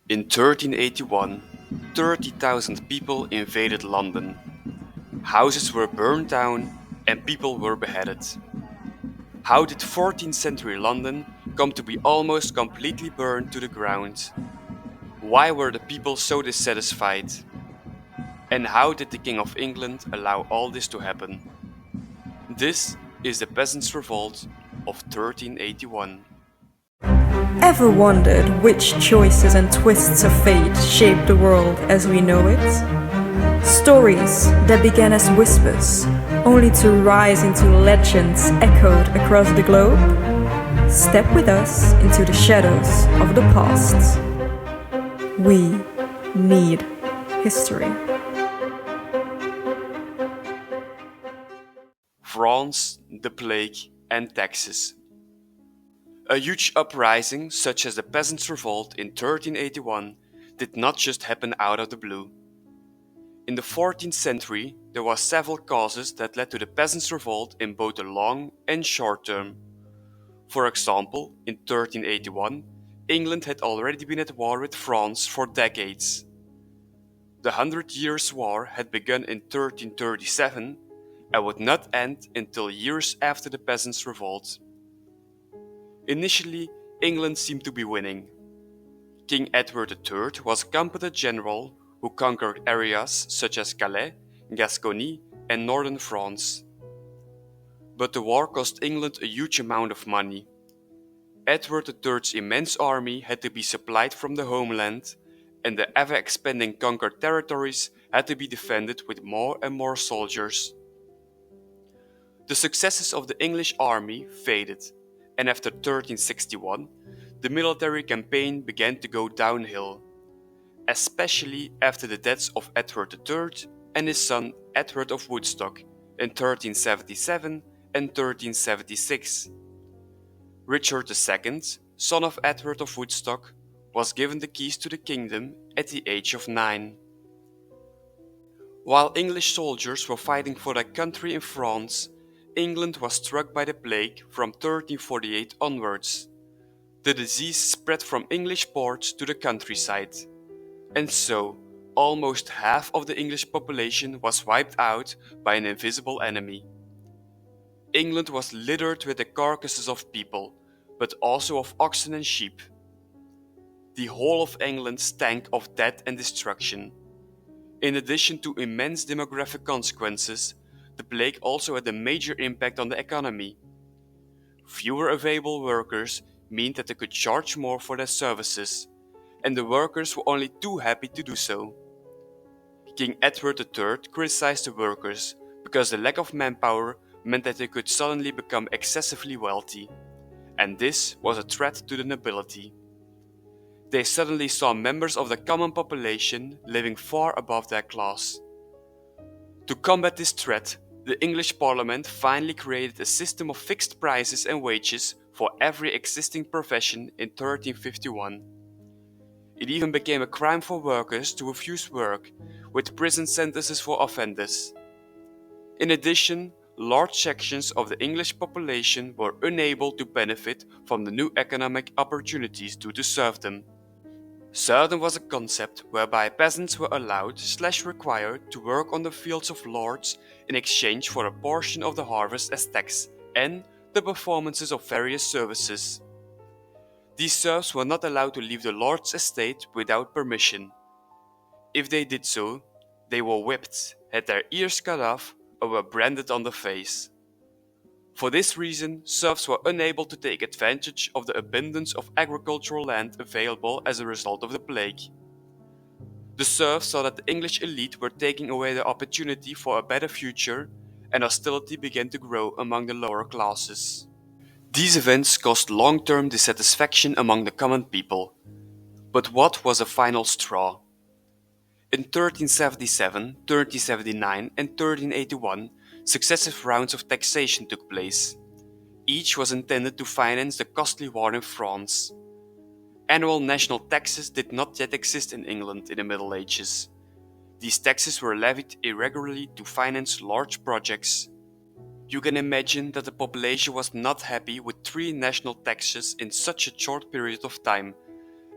In 1381, 30,000 people invaded London. Houses were burned down and people were beheaded. How did 14th century London come to be almost completely burned to the ground? Why were the people so dissatisfied? And how did the King of England allow all this to happen? This is the Peasants Revolt of 1381. Ever wondered which choices and twists of fate shaped the world as we know it? Stories that began as whispers, only to rise into legends echoed across the globe? Step with us into the shadows of the past. We need history. France, the plague, and taxes. A huge uprising, such as the Peasants' Revolt in 1381, did not just happen out of the blue. In the 14th century, there were several causes that led to the Peasants' Revolt in both the long and short term. For example, in 1381, England had already been at war with France for decades. The Hundred Years' War had begun in 1337 and would not end until years after the Peasants' Revolt. Initially, England seemed to be winning. King Edward III was a competent general who conquered areas such as Calais, Gascony, and northern France. But the war cost England a huge amount of money. Edward III's immense army had to be supplied from the homeland, and the ever-expanding conquered territories had to be defended with more and more soldiers. The successes of the English army faded, and after 1361, the military campaign began to go downhill, especially after the deaths of Edward III and his son Edward of Woodstock in 1377 and 1376. Richard II, son of Edward of Woodstock, was given the keys to the kingdom at the age of 9. While English soldiers were fighting for their country in France, England was struck by the plague from 1348 onwards. The disease spread from English ports to the countryside, and so almost half of the English population was wiped out by an invisible enemy. England was littered with the carcasses of people, but also of oxen and sheep. The whole of England stank of death and destruction. In addition to immense demographic consequences, the plague also had a major impact on the economy. Fewer available workers meant that they could charge more for their services, and the workers were only too happy to do so. King Edward III criticized the workers because the lack of manpower meant that they could suddenly become excessively wealthy, and this was a threat to the nobility. They suddenly saw members of the common population living far above their class. To combat this threat, the English Parliament finally created a system of fixed prices and wages for every existing profession in 1351. It even became a crime for workers to refuse work, with prison sentences for offenders. In addition, large sections of the English population were unable to benefit from the new economic opportunities due to serfdom. Serfdom was a concept whereby peasants were allowed/required to work on the fields of lords in exchange for a portion of the harvest as tax and the performances of various services. These serfs were not allowed to leave the lord's estate without permission. If they did so, they were whipped, had their ears cut off, or were branded on the face. For this reason, serfs were unable to take advantage of the abundance of agricultural land available as a result of the plague. The serfs saw that the English elite were taking away their opportunity for a better future, and hostility began to grow among the lower classes. These events caused long-term dissatisfaction among the common people. But what was a final straw? In 1377, 1379 and 1381, successive rounds of taxation took place. Each was intended to finance the costly war in France. Annual national taxes did not yet exist in England in the Middle Ages. These taxes were levied irregularly to finance large projects. You can imagine that the population was not happy with 3 national taxes in such a short period of time,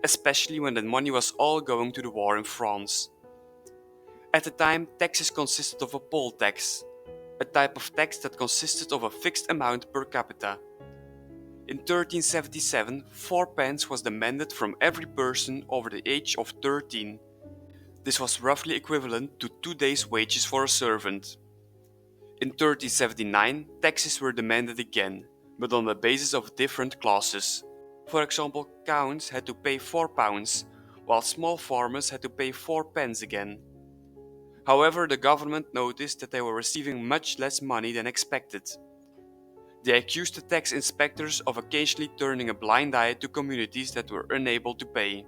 especially when the money was all going to the war in France. At the time, taxes consisted of a poll tax, a type of tax that consisted of a fixed amount per capita. In 1377, 4 pence was demanded from every person over the age of 13. This was roughly equivalent to 2 days' wages for a servant. In 1379, taxes were demanded again, but on the basis of different classes. For example, counts had to pay 4 pounds, while small farmers had to pay 4 pence again. However, the government noticed that they were receiving much less money than expected. They accused the tax inspectors of occasionally turning a blind eye to communities that were unable to pay.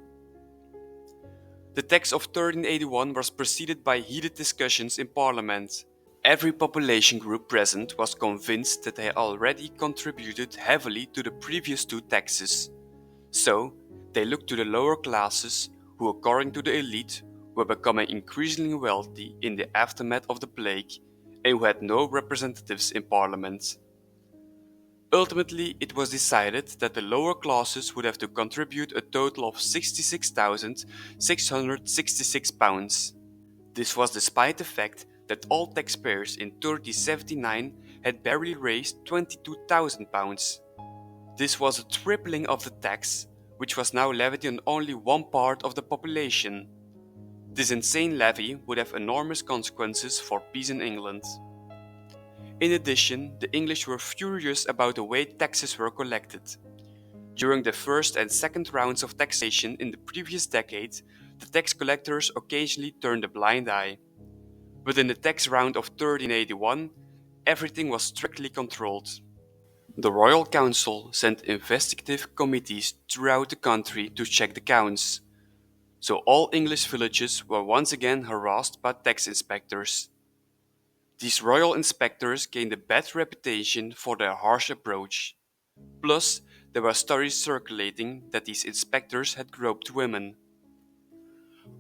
The tax of 1381 was preceded by heated discussions in Parliament. Every population group present was convinced that they already contributed heavily to the previous 2 taxes. So, they looked to the lower classes, who according to the elite were becoming increasingly wealthy in the aftermath of the plague and who had no representatives in Parliament. Ultimately, it was decided that the lower classes would have to contribute a total of £66,666. This was despite the fact that all taxpayers in 1379 had barely raised £22,000. This was a tripling of the tax, which was now levied on only one part of the population. This insane levy would have enormous consequences for peace in England. In addition, the English were furious about the way taxes were collected. During the first and second rounds of taxation in the previous decade, the tax collectors occasionally turned a blind eye. But in the tax round of 1381, everything was strictly controlled. The Royal Council sent investigative committees throughout the country to check the counts. So all English villages were once again harassed by tax inspectors. These royal inspectors gained a bad reputation for their harsh approach. Plus, there were stories circulating that these inspectors had groped women.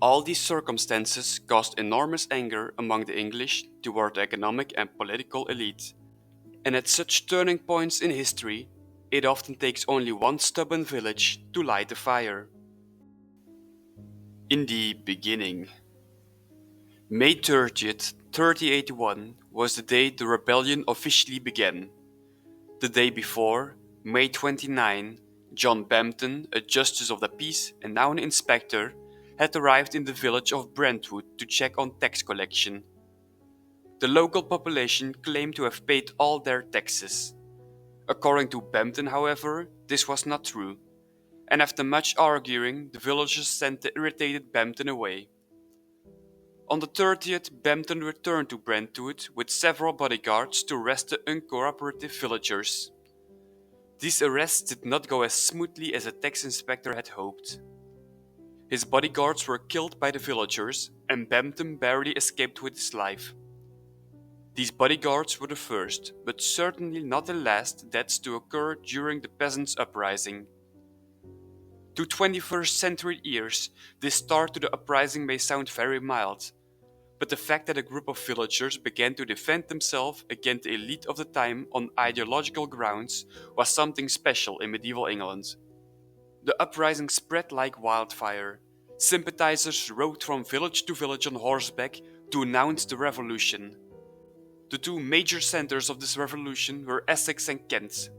All these circumstances caused enormous anger among the English toward the economic and political elite. And at such turning points in history, it often takes only one stubborn village to light a fire. In the beginning, May 30th, 1381 was the day the rebellion officially began. The day before, May 29, John Bampton, a justice of the peace and now an inspector, had arrived in the village of Brentwood to check on tax collection. The local population claimed to have paid all their taxes. According to Bampton, however, this was not true, and after much arguing, the villagers sent the irritated Bampton away. On the 30th, Bampton returned to Brentwood with several bodyguards to arrest the uncooperative villagers. These arrests did not go as smoothly as the tax inspector had hoped. His bodyguards were killed by the villagers, and Bampton barely escaped with his life. These bodyguards were the first, but certainly not the last, deaths to occur during the peasants' uprising. To 21st century ears, this start to the uprising may sound very mild, but the fact that a group of villagers began to defend themselves against the elite of the time on ideological grounds was something special in medieval England. The uprising spread like wildfire. Sympathizers rode from village to village on horseback to announce the revolution. The 2 major centers of this revolution were Essex and Kent.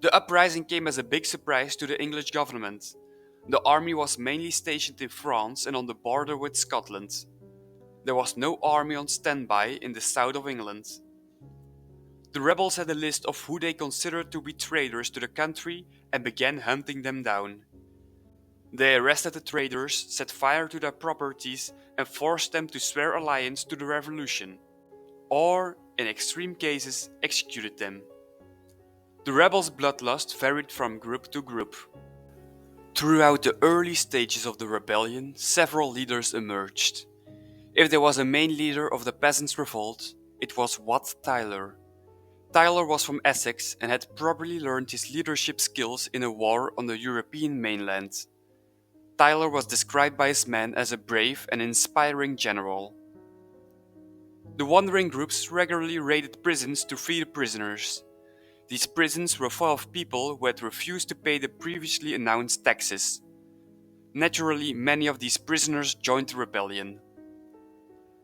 The uprising came as a big surprise to the English government. The army was mainly stationed in France and on the border with Scotland. There was no army on standby in the south of England. The rebels had a list of who they considered to be traitors to the country and began hunting them down. They arrested the traitors, set fire to their properties, and forced them to swear allegiance to the revolution, or, in extreme cases, executed them. The rebels' bloodlust varied from group to group. Throughout the early stages of the rebellion, several leaders emerged. If there was a main leader of the Peasants Revolt, it was Wat Tyler. Tyler was from Essex and had probably learned his leadership skills in a war on the European mainland. Tyler was described by his men as a brave and inspiring general. The wandering groups regularly raided prisons to free the prisoners. These prisons were full of people who had refused to pay the previously announced taxes. Naturally, many of these prisoners joined the rebellion.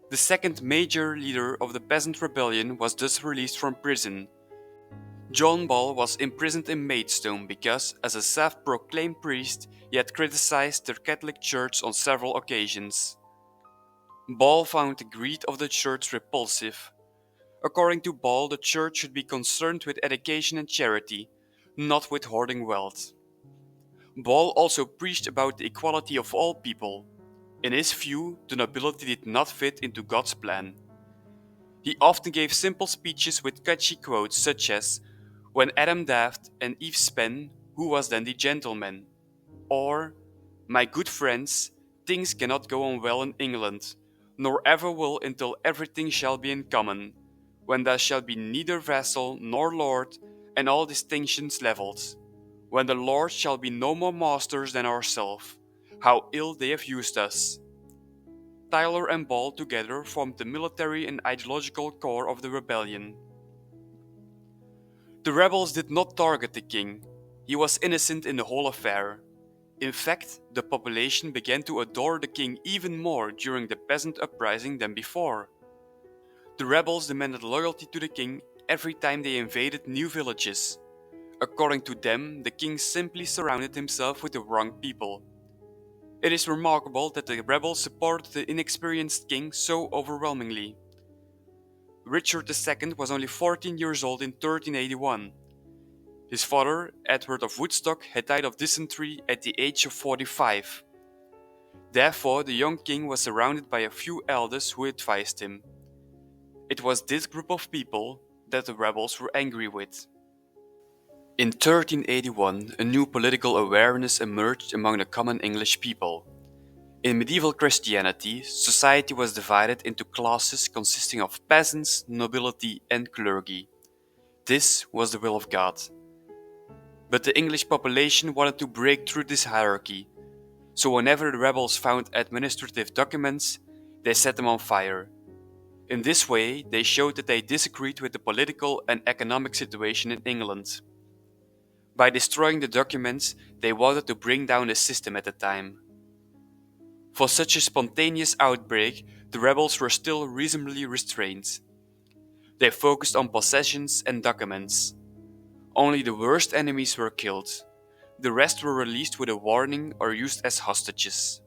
The second major leader of the Peasant Rebellion was thus released from prison. John Ball was imprisoned in Maidstone because, as a self-proclaimed priest, he had criticized the Catholic Church on several occasions. Ball found the greed of the Church repulsive. According to Ball, the Church should be concerned with education and charity, not with hoarding wealth. Ball also preached about the equality of all people. In his view, the nobility did not fit into God's plan. He often gave simple speeches with catchy quotes such as, "When Adam daft and Eve span, who was then the gentleman?" Or, "My good friends, things cannot go on well in England, nor ever will until everything shall be in common, when there shall be neither vassal nor lord, and all distinctions levelled, when the lords shall be no more masters than ourselves. How ill they have used us." Tyler and Ball together formed the military and ideological core of the rebellion. The rebels did not target the king. He was innocent in the whole affair. In fact, the population began to adore the king even more during the peasant uprising than before. The rebels demanded loyalty to the king every time they invaded new villages. According to them, the king simply surrounded himself with the wrong people. It is remarkable that the rebels supported the inexperienced king so overwhelmingly. Richard II was only 14 years old in 1381. His father, Edward of Woodstock, had died of dysentery at the age of 45. Therefore, the young king was surrounded by a few elders who advised him. It was this group of people that the rebels were angry with. In 1381, a new political awareness emerged among the common English people. In medieval Christianity, society was divided into classes consisting of peasants, nobility, and clergy. This was the will of God. But the English population wanted to break through this hierarchy, so whenever the rebels found administrative documents, they set them on fire. In this way, they showed that they disagreed with the political and economic situation in England. By destroying the documents, they wanted to bring down the system at the time. For such a spontaneous outbreak, the rebels were still reasonably restrained. They focused on possessions and documents. Only the worst enemies were killed. The rest were released with a warning or used as hostages.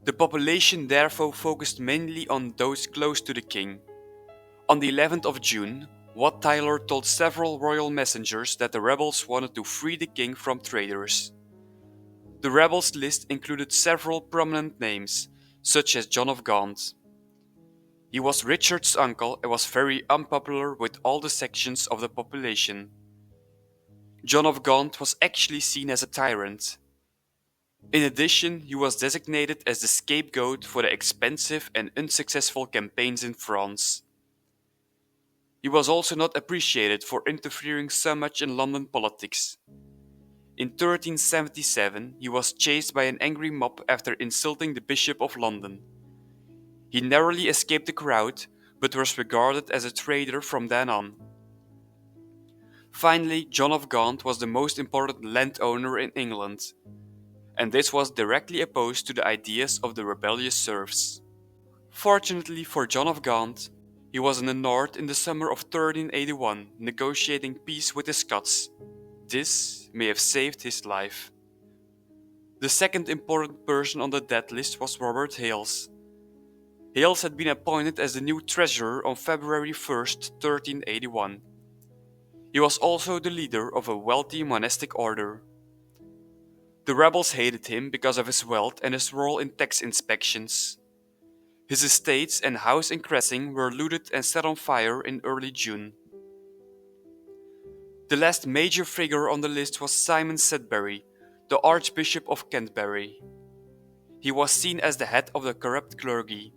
The population therefore focused mainly on those close to the king. On the 11th of June, Wat Tyler told several royal messengers that the rebels wanted to free the king from traitors. The rebels' list included several prominent names, such as John of Gaunt. He was Richard's uncle and was very unpopular with all the sections of the population. John of Gaunt was actually seen as a tyrant. In addition, he was designated as the scapegoat for the expensive and unsuccessful campaigns in France. He was also not appreciated for interfering so much in London politics. In 1377, he was chased by an angry mob after insulting the Bishop of London. He narrowly escaped the crowd, but was regarded as a traitor from then on. Finally, John of Gaunt was the most important landowner in England, and this was directly opposed to the ideas of the rebellious serfs. Fortunately for John of Gaunt, he was in the north in the summer of 1381, negotiating peace with the Scots. This may have saved his life. The second important person on the death list was Robert Hales. Hales had been appointed as the new treasurer on February 1st, 1381. He was also the leader of a wealthy monastic order. The rebels hated him because of his wealth and his role in tax inspections. His estates and house in Cressing were looted and set on fire in early June. The last major figure on the list was Simon Sudbury, the Archbishop of Canterbury. He was seen as the head of the corrupt clergy.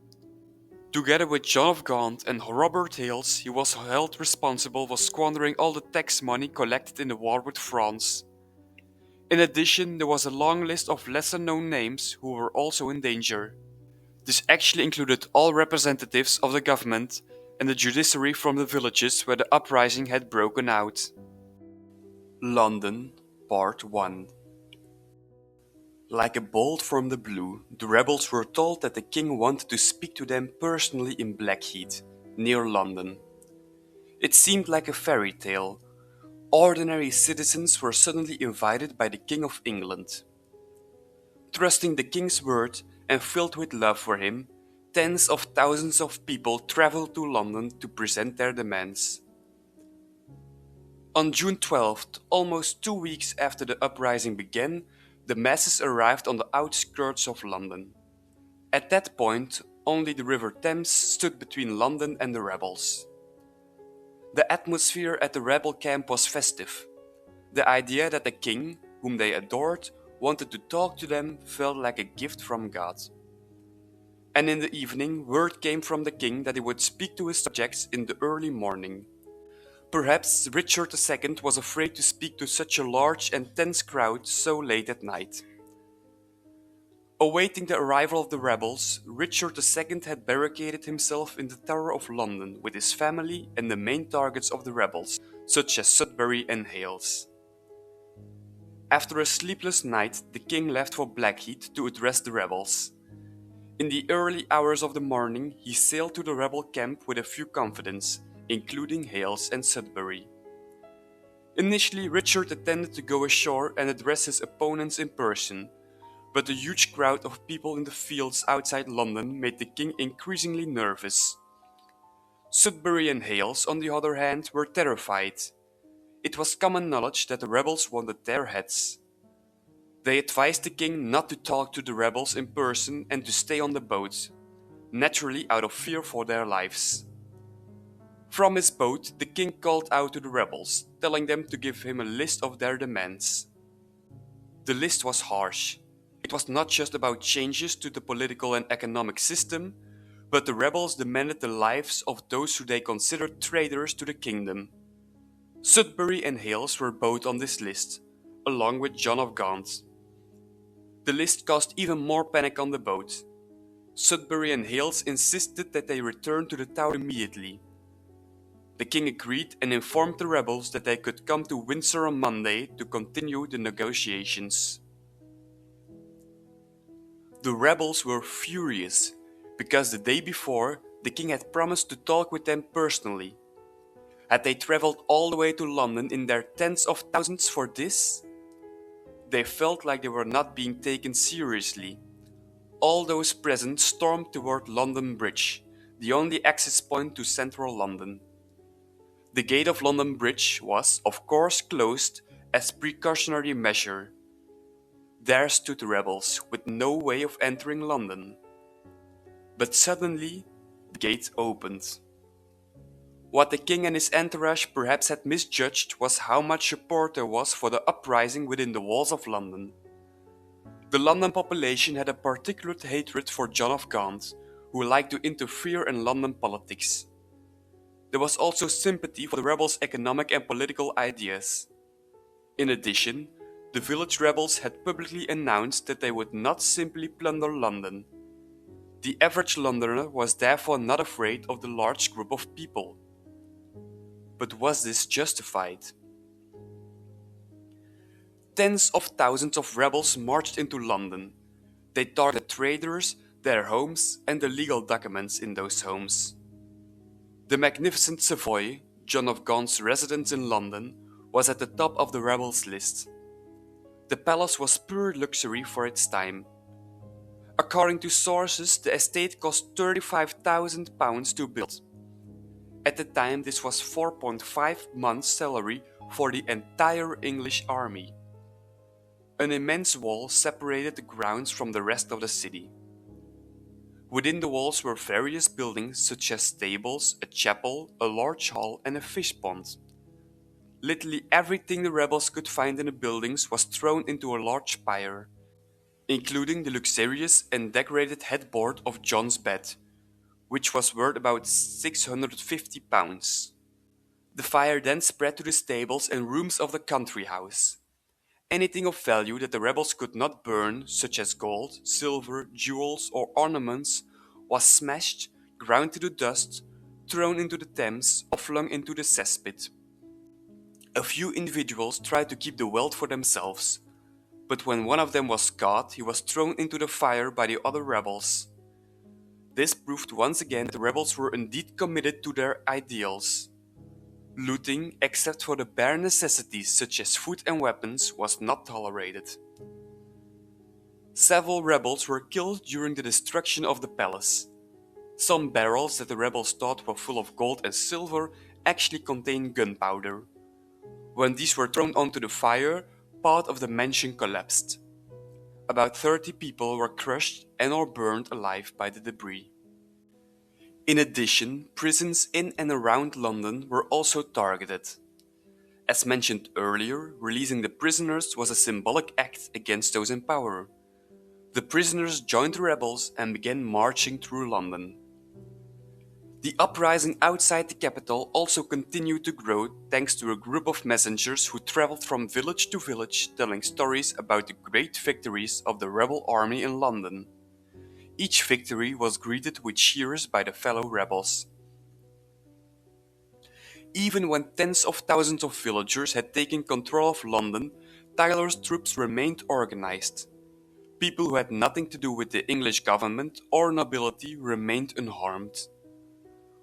Together with John of Gaunt and Robert Hales, he was held responsible for squandering all the tax money collected in the war with France. In addition, there was a long list of lesser-known names who were also in danger. This actually included all representatives of the government, and the judiciary from the villages where the uprising had broken out. London, Part 1. Like a bolt from the blue, the rebels were told that the king wanted to speak to them personally in Blackheath, near London. It seemed like a fairy tale. Ordinary citizens were suddenly invited by the King of England. Trusting the king's word and filled with love for him, tens of thousands of people traveled to London to present their demands. On June 12th, almost 2 weeks after the uprising began, the masses arrived on the outskirts of London. At that point, only the River Thames stood between London and the rebels. The atmosphere at the rebel camp was festive. The idea that the king, whom they adored, wanted to talk to them felt like a gift from God. And in the evening, word came from the king that he would speak to his subjects in the early morning. Perhaps Richard II was afraid to speak to such a large and tense crowd so late at night. Awaiting the arrival of the rebels, Richard II had barricaded himself in the Tower of London with his family and the main targets of the rebels, such as Sudbury and Hales. After a sleepless night, the king left for Blackheath to address the rebels. In the early hours of the morning, he sailed to the rebel camp with a few confidants, including Hales and Sudbury. Initially, Richard intended to go ashore and address his opponents in person, but the huge crowd of people in the fields outside London made the king increasingly nervous. Sudbury and Hales, on the other hand, were terrified. It was common knowledge that the rebels wanted their heads. They advised the king not to talk to the rebels in person and to stay on the boat, naturally out of fear for their lives. From his boat, the king called out to the rebels, telling them to give him a list of their demands. The list was harsh. It was not just about changes to the political and economic system, but the rebels demanded the lives of those who they considered traitors to the kingdom. Sudbury and Hales were both on this list, along with John of Gaunt. The list caused even more panic on the boat. Sudbury and Hales insisted that they return to the tower immediately. The king agreed and informed the rebels that they could come to Windsor on Monday to continue the negotiations. The rebels were furious because the day before the king had promised to talk with them personally. Had they traveled all the way to London in their tens of thousands for this? They felt like they were not being taken seriously. All those present stormed toward London Bridge, the only access point to central London. The gate of London Bridge was, of course, closed as precautionary measure. There stood the rebels, with no way of entering London. But suddenly, the gate opened. What the king and his entourage perhaps had misjudged was how much support there was for the uprising within the walls of London. The London population had a particular hatred for John of Gaunt, who liked to interfere in London politics. There was also sympathy for the rebels' economic and political ideas. In addition, the village rebels had publicly announced that they would not simply plunder London. The average Londoner was therefore not afraid of the large group of people. But was this justified? Tens of thousands of rebels marched into London. They targeted traders, their homes, and the legal documents in those homes. The magnificent Savoy, John of Gaunt's residence in London, was at the top of the rebels' list. The palace was pure luxury for its time. According to sources, the estate cost £35,000 to build. At the time, this was 4.5 months' salary for the entire English army. An immense wall separated the grounds from the rest of the city. Within the walls were various buildings such as stables, a chapel, a large hall, and a fish pond. Literally everything the rebels could find in the buildings was thrown into a large pyre, including the luxurious and decorated headboard of John's bed, which was worth about £650. The fire then spread to the stables and rooms of the country house. Anything of value that the rebels could not burn, such as gold, silver, jewels, or ornaments, was smashed, ground to the dust, thrown into the Thames or flung into the cesspit. A few individuals tried to keep the wealth for themselves, but when one of them was caught, he was thrown into the fire by the other rebels. This proved once again that the rebels were indeed committed to their ideals. Looting, except for the bare necessities such as food and weapons, was not tolerated. Several rebels were killed during the destruction of the palace. Some barrels that the rebels thought were full of gold and silver actually contained gunpowder. When these were thrown onto the fire, part of the mansion collapsed. About 30 people were crushed and or burned alive by the debris. In addition, prisons in and around London were also targeted. As mentioned earlier, releasing the prisoners was a symbolic act against those in power. The prisoners joined the rebels and began marching through London. The uprising outside the capital also continued to grow thanks to a group of messengers who traveled from village to village telling stories about the great victories of the rebel army in London. Each victory was greeted with cheers by the fellow rebels. Even when tens of thousands of villagers had taken control of London, Tyler's troops remained organized. People who had nothing to do with the English government or nobility remained unharmed.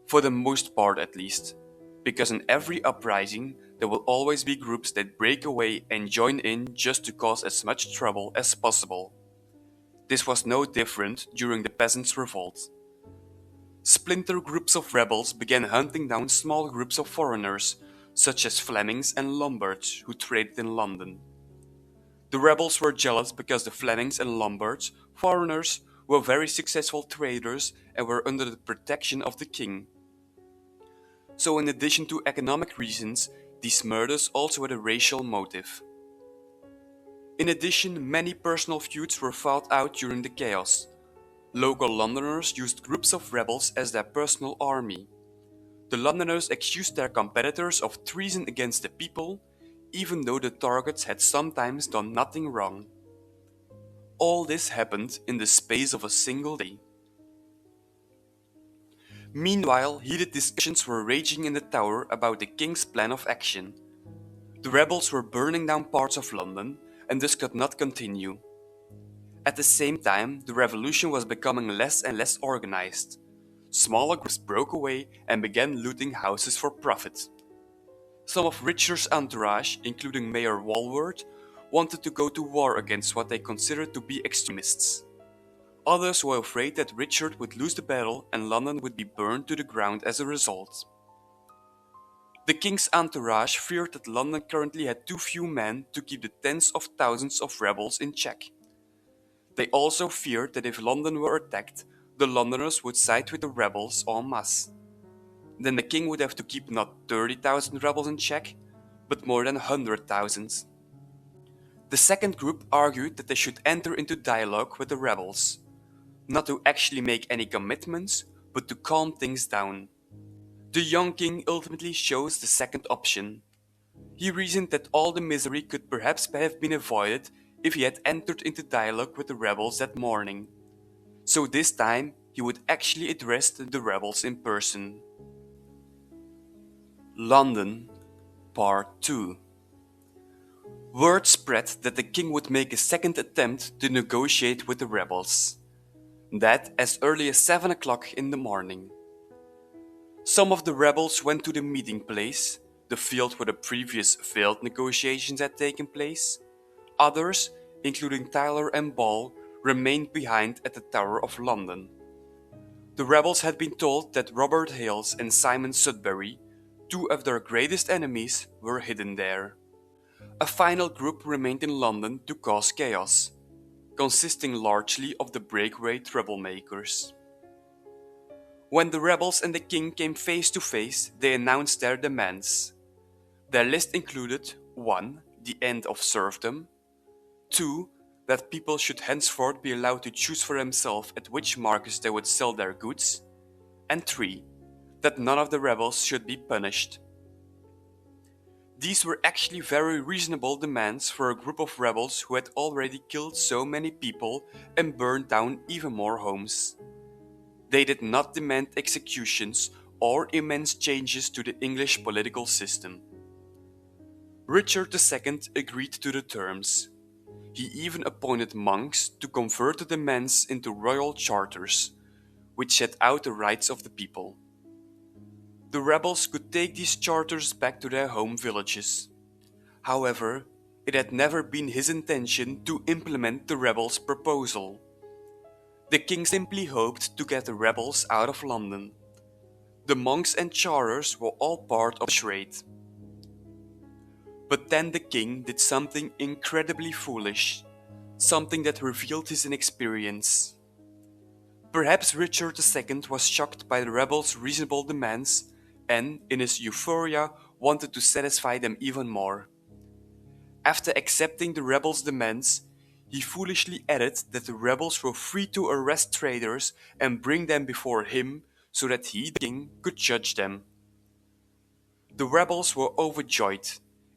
For the most part at least, because in every uprising there will always be groups that break away and join in just to cause as much trouble as possible. This was no different during the Peasants Revolt. Splinter groups of rebels began hunting down small groups of foreigners, such as Flemings and Lombards who traded in London. The rebels were jealous because the Flemings and Lombards, foreigners, were very successful traders and were under the protection of the king. So in addition to economic reasons, these murders also had a racial motive. In addition, many personal feuds were fought out during the chaos. Local Londoners used groups of rebels as their personal army. The Londoners accused their competitors of treason against the people, even though the targets had sometimes done nothing wrong. All this happened in the space of a single day. Meanwhile, heated discussions were raging in the Tower about the king's plan of action. The rebels were burning down parts of London and thus could not continue. At the same time, the revolution was becoming less and less organized. Smaller groups broke away and began looting houses for profit. Some of Richard's entourage, including Mayor Walworth, wanted to go to war against what they considered to be extremists. Others were afraid that Richard would lose the battle and London would be burned to the ground as a result. The king's entourage feared that London currently had too few men to keep the tens of thousands of rebels in check. They also feared that if London were attacked, the Londoners would side with the rebels en masse. Then the king would have to keep not 30,000 rebels in check, but more than 100,000. The second group argued that they should enter into dialogue with the rebels, not to actually make any commitments, but to calm things down. The young king ultimately chose the second option. He reasoned that all the misery could perhaps have been avoided if he had entered into dialogue with the rebels that morning. So this time, he would actually address the rebels in person. London, Part 2. Word spread that the king would make a second attempt to negotiate with the rebels. That as early as 7 o'clock in the morning. Some of the rebels went to the meeting place, the field where the previous failed negotiations had taken place. Others, including Tyler and Ball, remained behind at the Tower of London. The rebels had been told that Robert Hales and Simon Sudbury, two of their greatest enemies, were hidden there. A final group remained in London to cause chaos, consisting largely of the breakaway troublemakers. When the rebels and the king came face to face, they announced their demands. Their list included 1. The end of serfdom, 2. That people should henceforth be allowed to choose for themselves at which markets they would sell their goods, and 3. That none of the rebels should be punished. These were actually very reasonable demands for a group of rebels who had already killed so many people and burned down even more homes. They did not demand executions or immense changes to the English political system. Richard II agreed to the terms. He even appointed monks to convert the demands into royal charters, which set out the rights of the people. The rebels could take these charters back to their home villages. However, it had never been his intention to implement the rebels' proposal. The king simply hoped to get the rebels out of London. The monks and charters were all part of the charade. But then the king did something incredibly foolish, something that revealed his inexperience. Perhaps Richard II was shocked by the rebels' reasonable demands and, in his euphoria, wanted to satisfy them even more. After accepting the rebels' demands, he foolishly added that the rebels were free to arrest traitors and bring them before him so that he, the king, could judge them. The rebels were overjoyed.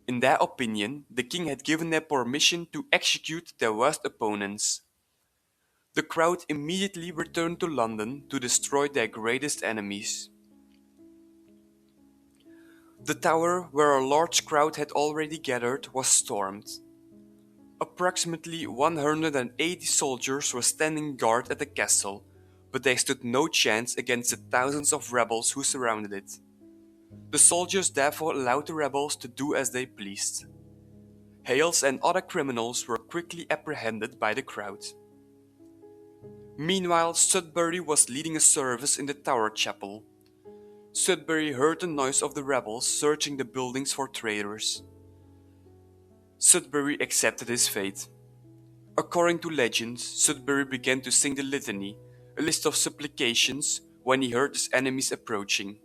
In their opinion, the king had given them permission to execute their worst opponents. The crowd immediately returned to London to destroy their greatest enemies. The tower, where a large crowd had already gathered, was stormed. Approximately 180 soldiers were standing guard at the castle, but they stood no chance against the thousands of rebels who surrounded it. The soldiers therefore allowed the rebels to do as they pleased. Hales and other criminals were quickly apprehended by the crowd. Meanwhile, Sudbury was leading a service in the Tower Chapel. Sudbury heard the noise of the rebels searching the buildings for traitors. Sudbury accepted his fate. According to legend, Sudbury began to sing the litany, a list of supplications, when he heard his enemies approaching.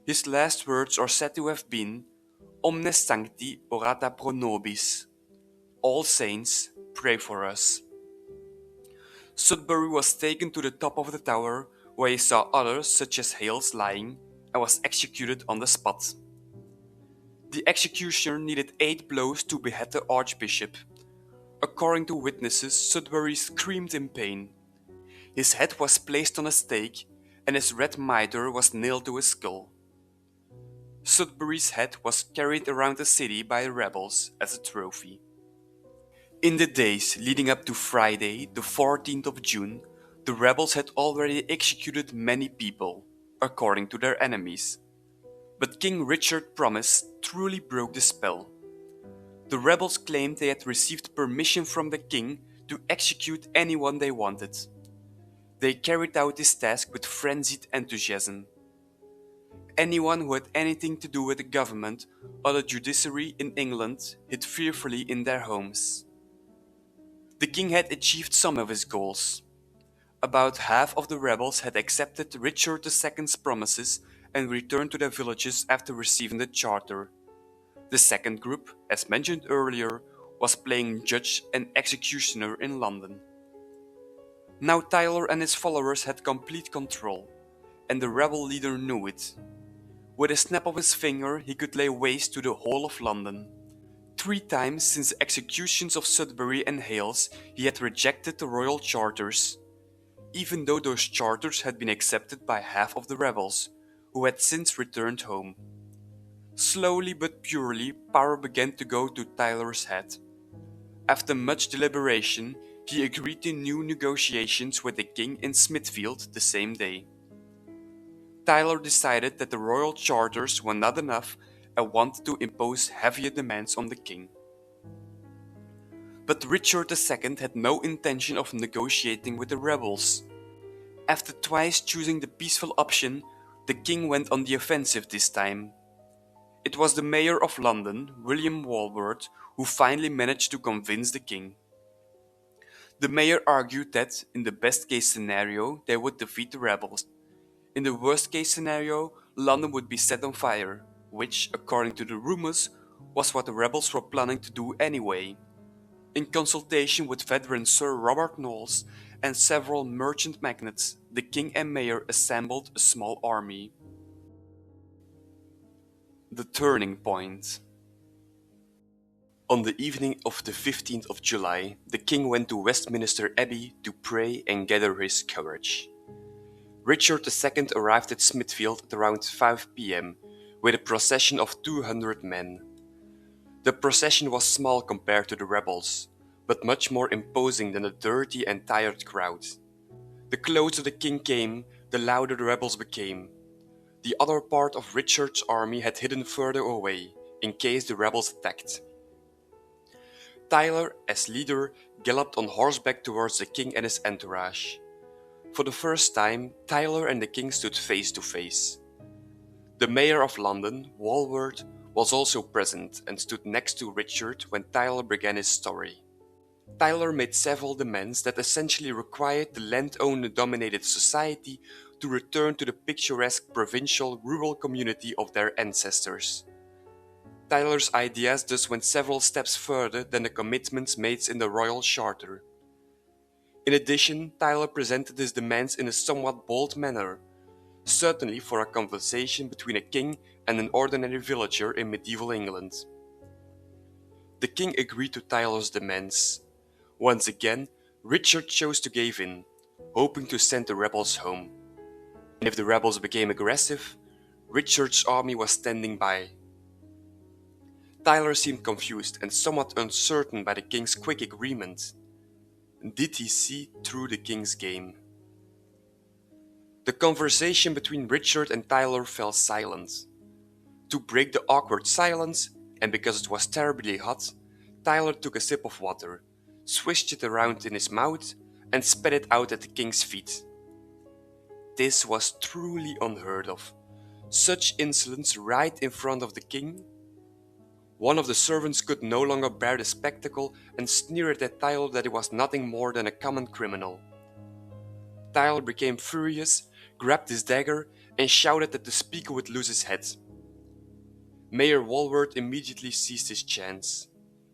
His last words are said to have been, Omnes sancti orata pro nobis. All saints, pray for us. Sudbury was taken to the top of the tower, where he saw others such as Hales lying, and was executed on the spot. The executioner needed 8 blows to behead the archbishop. According to witnesses, Sudbury screamed in pain. His head was placed on a stake, and his red mitre was nailed to his skull. Sudbury's head was carried around the city by the rebels as a trophy. In the days leading up to Friday, the 14th of June, the rebels had already executed many people, according to their enemies. But King Richard's promise truly broke the spell. The rebels claimed they had received permission from the king to execute anyone they wanted. They carried out this task with frenzied enthusiasm. Anyone who had anything to do with the government or the judiciary in England hid fearfully in their homes. The king had achieved some of his goals. About half of the rebels had accepted Richard II's promises and returned to their villages after receiving the charter. The second group, as mentioned earlier, was playing judge and executioner in London. Now Tyler and his followers had complete control, and the rebel leader knew it. With a snap of his finger, he could lay waste to the whole of London. 3 times since the executions of Sudbury and Hales, he had rejected the royal charters, even though those charters had been accepted by half of the rebels, who had since returned home. Slowly but purely, power began to go to Tyler's head. After much deliberation, he agreed to new negotiations with the king in Smithfield the same day. Tyler decided that the royal charters were not enough and wanted to impose heavier demands on the king. But Richard II had no intention of negotiating with the rebels. After twice choosing the peaceful option, the king went on the offensive this time. It was the mayor of London, William Walworth, who finally managed to convince the king. The mayor argued that, in the best case scenario, they would defeat the rebels. In the worst case scenario, London would be set on fire, which, according to the rumors, was what the rebels were planning to do anyway. In consultation with veteran Sir Robert Knowles and several merchant magnates, the king and mayor assembled a small army. The turning point. On the evening of the 15th of July, the king went to Westminster Abbey to pray and gather his courage. Richard II arrived at Smithfield at around 5 p.m. with a procession of 200 men. The procession was small compared to the rebels, but much more imposing than the dirty and tired crowd. The closer the king came, the louder the rebels became. The other part of Richard's army had hidden further away, in case the rebels attacked. Tyler, as leader, galloped on horseback towards the king and his entourage. For the first time, Tyler and the king stood face to face. The mayor of London, Walworth, was also present and stood next to Richard when Tyler began his story. Tyler made several demands that essentially required the landowner-dominated society to return to the picturesque provincial rural community of their ancestors. Tyler's ideas thus went several steps further than the commitments made in the Royal Charter. In addition, Tyler presented his demands in a somewhat bold manner, certainly for a conversation between a king and an ordinary villager in medieval England. The king agreed to Tyler's demands. Once again, Richard chose to give in, hoping to send the rebels home. And if the rebels became aggressive, Richard's army was standing by. Tyler seemed confused and somewhat uncertain by the king's quick agreement. Did he see through the king's game? The conversation between Richard and Tyler fell silent. To break the awkward silence, and because it was terribly hot, Tyler took a sip of water, swished it around in his mouth, and spat it out at the king's feet. This was truly unheard of. Such insolence right in front of the king. One of the servants could no longer bear the spectacle and sneered at Tyler that he was nothing more than a common criminal. Tyler became furious, grabbed his dagger, and shouted that the speaker would lose his head. Mayor Walworth immediately seized his chance.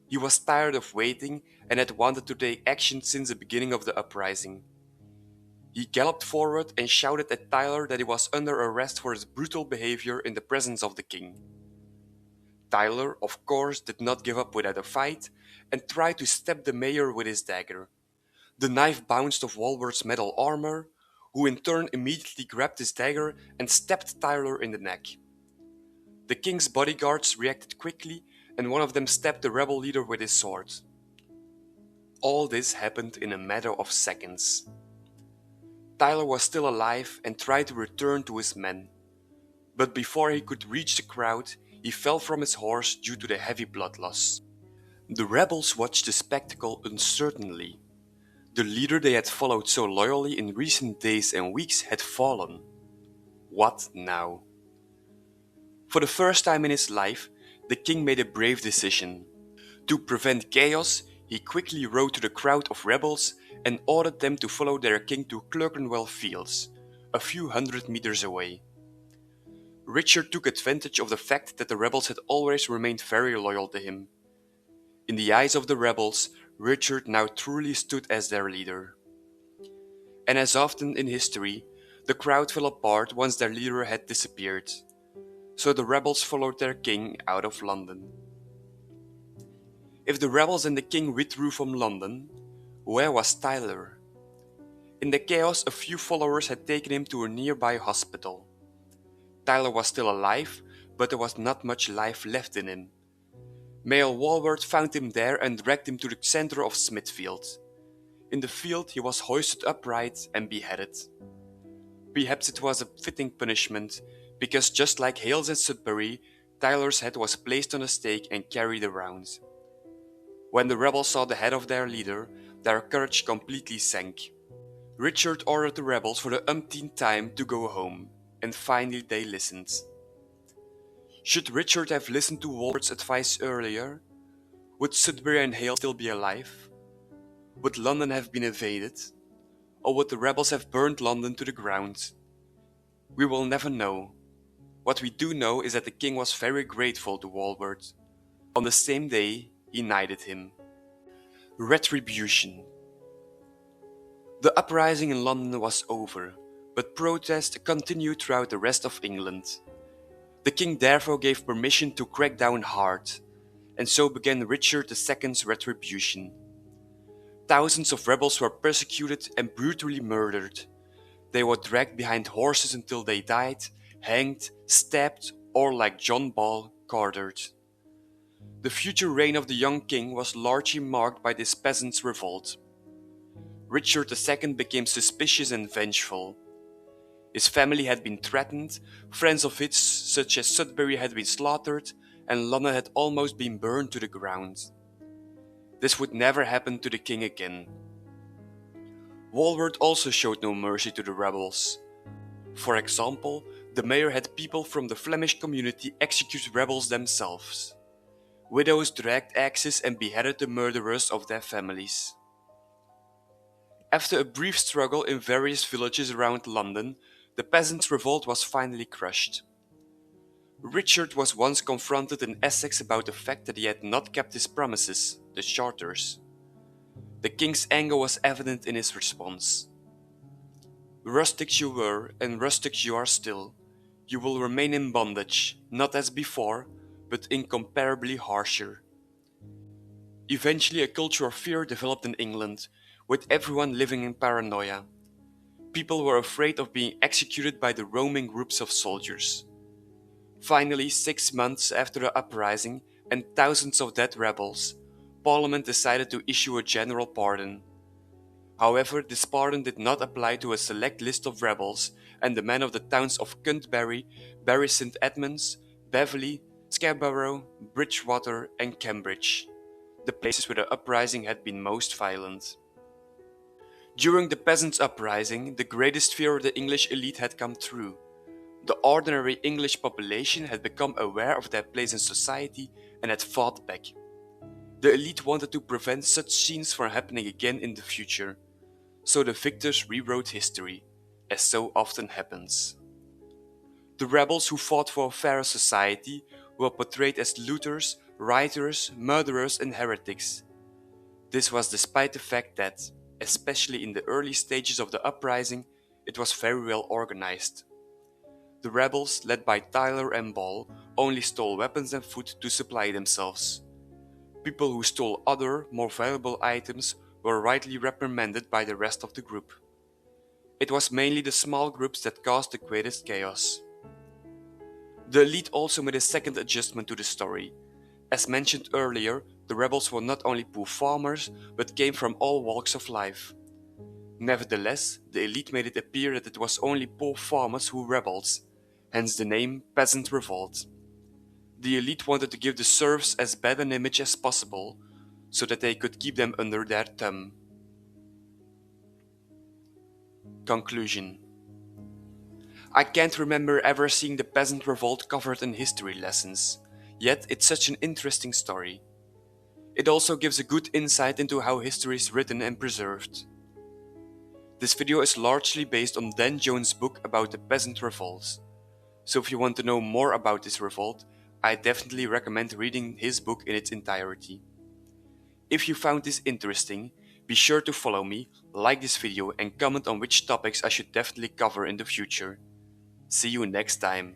He was tired of waiting and had wanted to take action since the beginning of the uprising. He galloped forward and shouted at Tyler that he was under arrest for his brutal behavior in the presence of the king. Tyler, of course, did not give up without a fight and tried to stab the mayor with his dagger. The knife bounced off Walworth's metal armor, who in turn immediately grabbed his dagger and stabbed Tyler in the neck. The king's bodyguards reacted quickly, and one of them stabbed the rebel leader with his sword. All this happened in a matter of seconds. Tyler was still alive and tried to return to his men, but before he could reach the crowd, he fell from his horse due to the heavy blood loss. The rebels watched the spectacle uncertainly. The leader they had followed so loyally in recent days and weeks had fallen. What now? For the first time in his life, the king made a brave decision. To prevent chaos, he quickly rode to the crowd of rebels and ordered them to follow their king to Clerkenwell Fields, a few hundred meters away. Richard took advantage of the fact that the rebels had always remained very loyal to him. In the eyes of the rebels, Richard now truly stood as their leader. And as often in history, the crowd fell apart once their leader had disappeared. So the rebels followed their king out of London. If the rebels and the king withdrew from London, where was Tyler? In the chaos, a few followers had taken him to a nearby hospital. Tyler was still alive, but there was not much life left in him. Mayor Walworth found him there and dragged him to the center of Smithfield. In the field he was hoisted upright and beheaded. Perhaps it was a fitting punishment, because just like Hales and Sudbury, Tyler's head was placed on a stake and carried around. When the rebels saw the head of their leader, their courage completely sank. Richard ordered the rebels for the umpteenth time to go home, and finally they listened. Should Richard have listened to Walworth's advice earlier? Would Sudbury and Hale still be alive? Would London have been invaded? Or would the rebels have burned London to the ground? We will never know. What we do know is that the king was very grateful to Walworth. On the same day, he knighted him. Retribution. The uprising in London was over, but protest continued throughout the rest of England. The king therefore gave permission to crack down hard, and so began Richard II's retribution. Thousands of rebels were persecuted and brutally murdered. They were dragged behind horses until they died, hanged, stabbed, or like John Ball, quartered. The future reign of the young king was largely marked by this peasants' revolt. Richard II became suspicious and vengeful. His family had been threatened, friends of his such as Sudbury had been slaughtered, and London had almost been burned to the ground. This would never happen to the king again. Walworth also showed no mercy to the rebels. For example, the mayor had people from the Flemish community execute rebels themselves. Widows dragged axes and beheaded the murderers of their families. After a brief struggle in various villages around London, the peasants' revolt was finally crushed. Richard was once confronted in Essex about the fact that he had not kept his promises, the charters. The king's anger was evident in his response. Rustics you were, and rustics you are still. You will remain in bondage, not as before, but incomparably harsher. Eventually a culture of fear developed in England, with everyone living in paranoia. People were afraid of being executed by the roaming groups of soldiers. Finally, 6 months after the uprising and thousands of dead rebels, Parliament decided to issue a general pardon. However, this pardon did not apply to a select list of rebels and the men of the towns of Cuntbury, Bury St Edmunds, Beverley, Scarborough, Bridgewater and Cambridge, the places where the uprising had been most violent. During the peasants' uprising, the greatest fear of the English elite had come true. The ordinary English population had become aware of their place in society and had fought back. The elite wanted to prevent such scenes from happening again in the future, so the victors rewrote history, as so often happens. The rebels who fought for a fairer society were portrayed as looters, rioters, murderers and heretics. This was despite the fact that, especially in the early stages of the uprising, it was very well organized. The rebels, led by Tyler and Ball, only stole weapons and food to supply themselves. People who stole other, more valuable items were rightly reprimanded by the rest of the group. It was mainly the small groups that caused the greatest chaos. The elite also made a second adjustment to the story. As mentioned earlier, the rebels were not only poor farmers, but came from all walks of life. Nevertheless, the elite made it appear that it was only poor farmers who rebelled, hence the name Peasant Revolt. The elite wanted to give the serfs as bad an image as possible, so that they could keep them under their thumb. Conclusion. I can't remember ever seeing the Peasant Revolt covered in history lessons, yet it's such an interesting story. It also gives a good insight into how history is written and preserved. This video is largely based on Dan Jones' book about the Peasant Revolt, so if you want to know more about this revolt, I definitely recommend reading his book in its entirety. If you found this interesting, be sure to follow me, like this video and comment on which topics I should definitely cover in the future. See you next time.